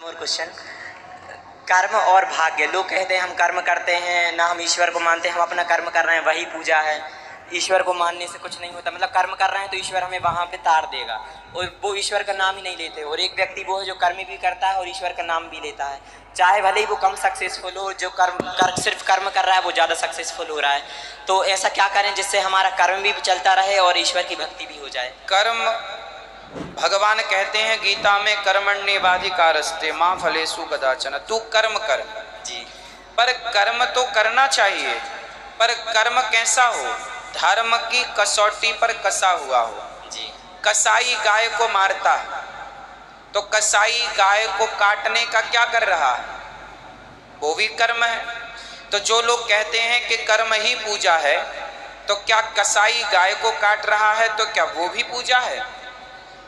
और क्वेश्चन, कर्म और भाग्य। लोग कहते हैं हम कर्म करते हैं ना, हम ईश्वर को मानते हैं, हम अपना कर्म कर रहे हैं वही पूजा है, ईश्वर को मानने से कुछ नहीं होता। मतलब कर्म कर रहे हैं तो ईश्वर हमें वहाँ पे तार देगा, और वो ईश्वर का नाम ही नहीं लेते। और एक व्यक्ति वो है जो कर्म भी करता है और ईश्वर का नाम भी लेता है, चाहे भले ही वो कम सक्सेसफुल हो। जो सिर्फ कर्म कर रहा है वो ज़्यादा सक्सेसफुल हो रहा है। तो ऐसा क्या करें जिससे हमारा कर्म भी चलता रहे और ईश्वर की भक्ति भी हो जाए? कर्म, भगवान कहते हैं गीता में, कर्मण्येवाधिकारस्ते मां फलेषु कदाचन। तू कर्म कर जी, पर कर्म तो करना चाहिए, पर कर्म कैसा हो? धर्म की कसौटी पर कसा हुआ हो। जी, कसाई गाय को मारता है तो कसाई गाय को काटने का क्या कर रहा है? वो भी कर्म है। तो जो लोग कहते हैं कि कर्म ही पूजा है, तो क्या कसाई गाय को काट रहा है तो क्या वो भी पूजा है?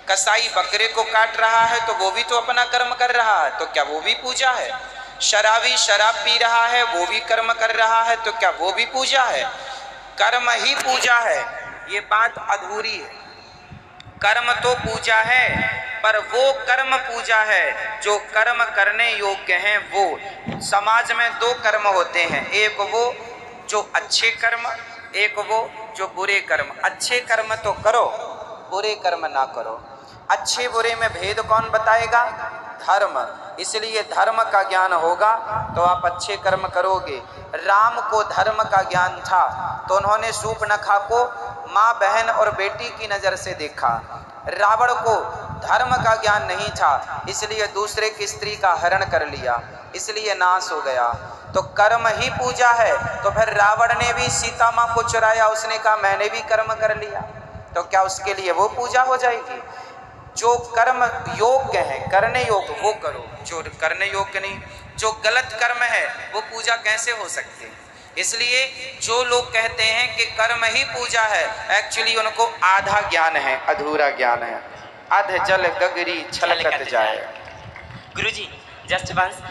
कसाई बकरे को काट रहा है तो वो भी तो अपना कर्म कर रहा है, तो क्या वो भी पूजा है? शराबी शराब पी रहा है, वो भी कर्म कर रहा है, तो क्या वो भी पूजा है? कर्म ही पूजा है, ये बात अधूरी है। कर्म तो पूजा है, पर वो कर्म पूजा है जो कर्म करने योग्य हैं। वो समाज में दो कर्म होते हैं, एक वो जो अच्छे कर्म, एक वो जो बुरे कर्म। अच्छे कर्म तो करो, बुरे कर्म ना करो। अच्छे बुरे में भेद कौन बताएगा? धर्म। इसलिए धर्म का ज्ञान होगा तो आप अच्छे कर्म करोगे। राम को धर्म का ज्ञान था तो उन्होंने शूर्पणखा को माँ, बहन और बेटी की नज़र से देखा। रावण को धर्म का ज्ञान नहीं था, इसलिए दूसरे की स्त्री का हरण कर लिया, इसलिए नाश हो गया। तो कर्म ही पूजा है। तो फिर रावण ने भी सीता माँ को चुराया, उसने कहा मैंने भी कर्म कर लिया, तो क्या उसके लिए वो पूजा हो जाएगी? जो कर्म योग्य है, करने योग्य, वो करो। जो करने योग्य नहीं, जो गलत कर्म है, वो पूजा कैसे हो सकती है? इसलिए जो लोग कहते हैं कि कर्म ही पूजा है, एक्चुअली उनको आधा ज्ञान है, अधूरा ज्ञान है। अध जल गगरी छलकत जाए। गुरुजी जस्ट वंस,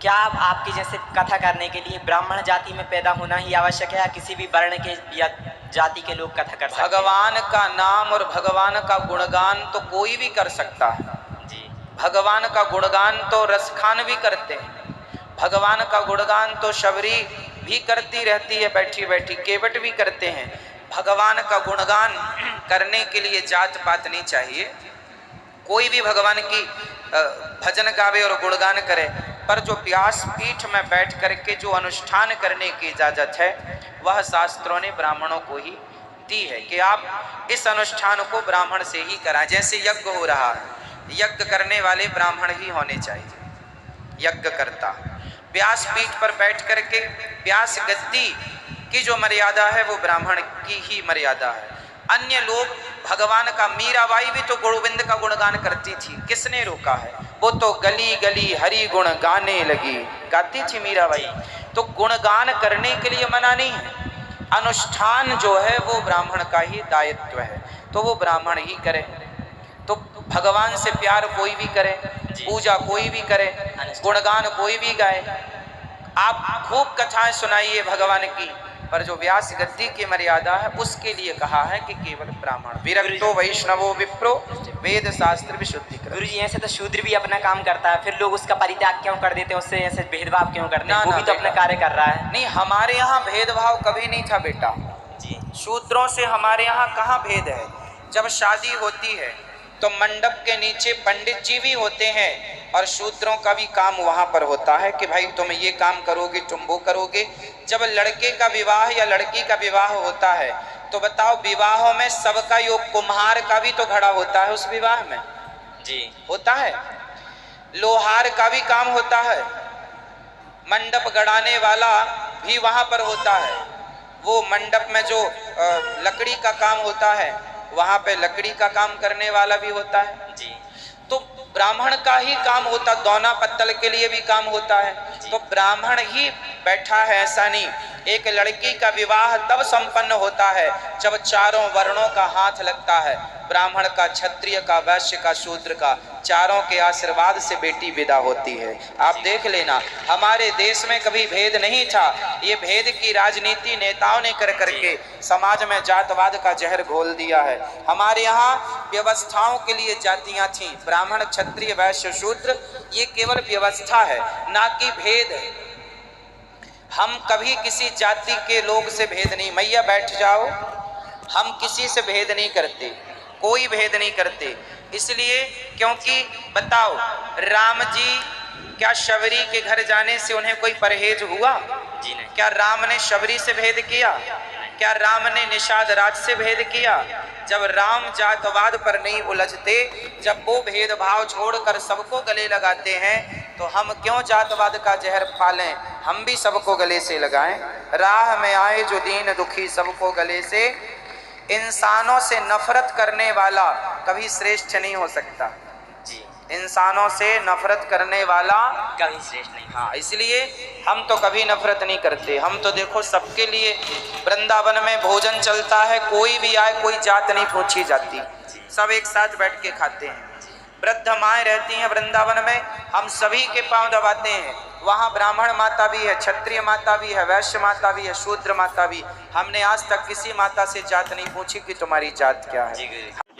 क्या आपकी जैसे कथा करने के लिए ब्राह्मण जाति में पैदा होना ही आवश्यक है या किसी भी वर्ण के या जाति के लोग कथा कर सकते हैं? भगवान का नाम और भगवान का गुणगान तो कोई भी कर सकता है। जी, भगवान का गुणगान तो रसखान भी करते हैं, भगवान का गुणगान तो शबरी भी करती रहती है, बैठी बैठी केवट भी करते हैं। भगवान का गुणगान करने के लिए जात पात नहीं चाहिए, कोई भी भगवान की भजन गावे और गुणगान करे। पर जो व्यास पीठ में बैठ करके जो अनुष्ठान करने की इजाजत है, वह शास्त्रों ने ब्राह्मणों को ही दी है कि आप इस अनुष्ठान को ब्राह्मण से ही कराएं। जैसे यज्ञ हो रहा है, यज्ञ करने वाले ब्राह्मण ही होने चाहिए, यज्ञ करता। व्यास पीठ पर बैठ करके व्यास गद्दी की जो मर्यादा है वो ब्राह्मण की ही मर्यादा है। अन्य लोग, भगवान का, मीराबाई भी तो गोविंद का गुणगान करती थी, किसने रोका है? वो तो गली गली हरि गुण गाने लगी, गाती थी मीराबाई। तो गुणगान करने के लिए मना नहीं है, अनुष्ठान जो है वो ब्राह्मण का ही दायित्व है, तो वो ब्राह्मण ही करे। तो भगवान से प्यार कोई भी करे, पूजा कोई भी करे, गुणगान कोई भी गाए। आप खूब कथाएं सुनाइए भगवान की, पर जो व्यास गद्दी की मर्यादा है उसके लिए कहा है कि केवल ब्राह्मण। विरक्तो वैष्णवो विप्रो वेद शास्त्र विशुद्धि। गुरु जी ऐसे तो शूद्र भी अपना काम करता है, फिर लोग उसका परित्याग क्यों कर देते हैं, उससे ऐसे भेदभाव क्यों करते हैं? वो भी तो अपना कार्य कर रहा है। नहीं, हमारे यहाँ भेदभाव कभी नहीं था बेटा जी, शूद्रों से हमारे यहाँ कहाँ भेद है। जब शादी होती है तो मंडप के नीचे पंडित जी भी होते हैं और शूद्रों का भी काम वहाँ पर होता है कि भाई तुम ये काम करोगे, तुम वो करोगे। जब लड़के का विवाह या लड़की का विवाह होता है तो बताओ, विवाहों में सबका योग, कुम्हार का भी तो घड़ा होता है उस विवाह में, जी होता है, लोहार का भी काम होता है, मंडप गड़ाने वाला भी वहाँ पर होता है। वो मंडप में जो लकड़ी का काम होता है, वहाँ पे लकड़ी का काम करने वाला भी होता है। जी, तो ब्राह्मण का ही काम होता, दौना पत्तल के लिए भी काम होता है। तो ब्राह्मण ही बैठा है, ऐसा नहीं। एक लड़की का विवाह तब संपन्न होता है जब चारों वर्णों का हाथ लगता है, ब्राह्मण का, क्षत्रिय का, वैश्य का, शूद्र का, चारों के आशीर्वाद से बेटी विदा होती है। आप देख लेना, हमारे देश में कभी भेद नहीं था। ये भेद की राजनीति नेताओं ने कर करके समाज में जातवाद का जहर घोल दिया है। हमारे यहाँ व्यवस्थाओं के लिए जातियां थी, ब्राह्मण, क्षत्रिय, वैश्य, शूद्र, ये केवल व्यवस्था है, ना कि भेद है। हम कभी किसी जाति के लोग से भेद नहीं, मैया बैठ जाओ, हम किसी से भेद नहीं करते, कोई भेद नहीं करते। इसलिए क्योंकि बताओ, राम जी क्या शबरी के घर जाने से उन्हें कोई परहेज हुआ? जी नहीं। क्या राम ने शबरी से भेद किया? क्या राम ने निषाद राज से भेद किया? जब राम जातवाद पर नहीं उलझते, जब वो भेदभाव छोड़कर सबको गले लगाते हैं, तो हम क्यों जातवाद का जहर पालें? हम भी सबको गले से लगाएं। राह में आए जो दीन दुखी सबको गले से, इंसानों से नफरत करने वाला कभी श्रेष्ठ नहीं हो सकता। जी, इंसानों से नफरत करने वाला कभी श्रेष्ठ नहीं। हाँ, इसलिए हम तो कभी नफरत नहीं करते। हम तो देखो सबके लिए वृंदावन में भोजन चलता है, कोई भी आए, कोई जात नहीं पूछी जाती, सब एक साथ बैठ के खाते हैं। वृद्ध माएँ रहती हैं वृंदावन में, हम सभी के पांव दबाते हैं। वहाँ ब्राह्मण माता भी है, क्षत्रिय माता भी है, वैश्य माता भी है, शूद्र माता भी। हमने आज तक किसी माता से जात नहीं पूछी कि तुम्हारी जात क्या है। जी गुरु।